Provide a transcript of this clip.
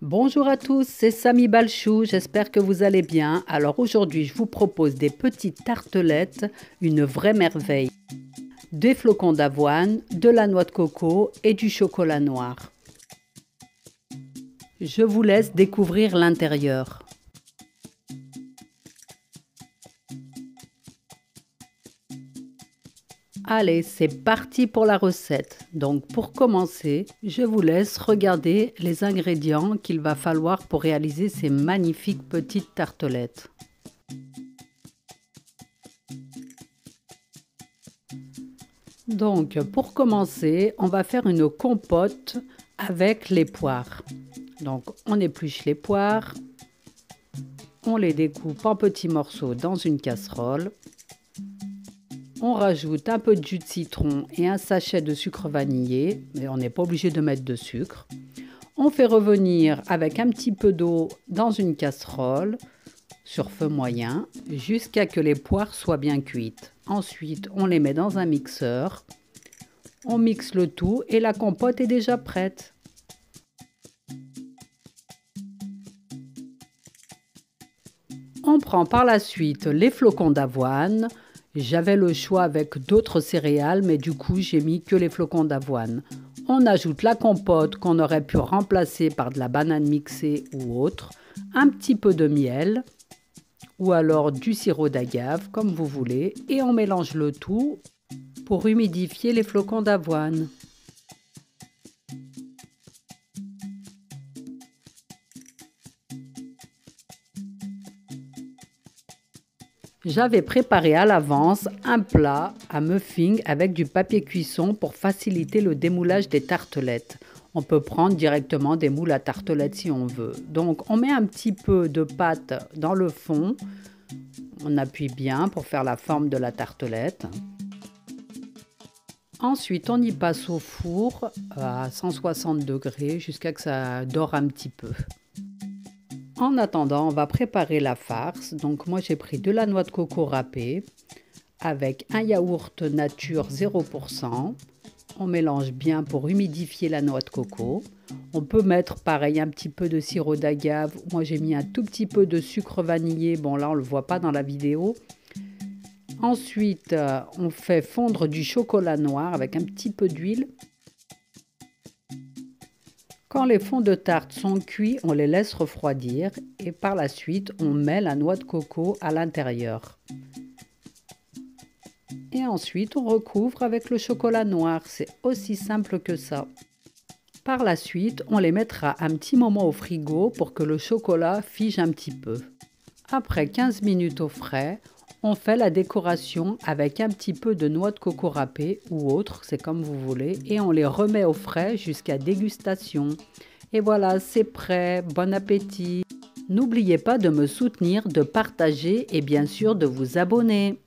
Bonjour à tous, c'est Samy Balchou, j'espère que vous allez bien. Alors aujourd'hui, je vous propose des petites tartelettes, une vraie merveille. Des flocons d'avoine, de la noix de coco et du chocolat noir. Je vous laisse découvrir l'intérieur. Allez, c'est parti pour la recette. Donc pour commencer, je vous laisse regarder les ingrédients qu'il va falloir pour réaliser ces magnifiques petites tartelettes. Donc pour commencer, on va faire une compote avec les poires. Donc on épluche les poires, on les découpe en petits morceaux dans une casserole. On rajoute un peu de jus de citron et un sachet de sucre vanillé, mais on n'est pas obligé de mettre de sucre. On fait revenir avec un petit peu d'eau dans une casserole sur feu moyen jusqu'à que les poires soient bien cuites. Ensuite, on les met dans un mixeur. On mixe le tout et la compote est déjà prête. On prend par la suite les flocons d'avoine. J'avais le choix avec d'autres céréales, mais du coup, j'ai mis que les flocons d'avoine. On ajoute la compote qu'on aurait pu remplacer par de la banane mixée ou autre, un petit peu de miel ou alors du sirop d'agave, comme vous voulez, et on mélange le tout pour humidifier les flocons d'avoine. J'avais préparé à l'avance un plat à muffins avec du papier cuisson pour faciliter le démoulage des tartelettes. On peut prendre directement des moules à tartelettes si on veut. Donc on met un petit peu de pâte dans le fond. On appuie bien pour faire la forme de la tartelette. Ensuite on y passe au four à 160 degrés jusqu'à que ça dore un petit peu. En attendant, on va préparer la farce. Donc moi j'ai pris de la noix de coco râpée avec un yaourt nature 0%. On mélange bien pour humidifier la noix de coco. On peut mettre pareil un petit peu de sirop d'agave. Moi j'ai mis un tout petit peu de sucre vanillé. Bon là on ne le voit pas dans la vidéo. Ensuite on fait fondre du chocolat noir avec un petit peu d'huile. Quand les fonds de tarte sont cuits, on les laisse refroidir et par la suite, on met la noix de coco à l'intérieur. Et ensuite, on recouvre avec le chocolat noir. C'est aussi simple que ça. Par la suite, on les mettra un petit moment au frigo pour que le chocolat fige un petit peu. Après 15 minutes au frais, on fait la décoration avec un petit peu de noix de coco râpée ou autre, c'est comme vous voulez, et on les remet au frais jusqu'à dégustation. Et voilà, c'est prêt, bon appétit! N'oubliez pas de me soutenir, de partager et bien sûr de vous abonner.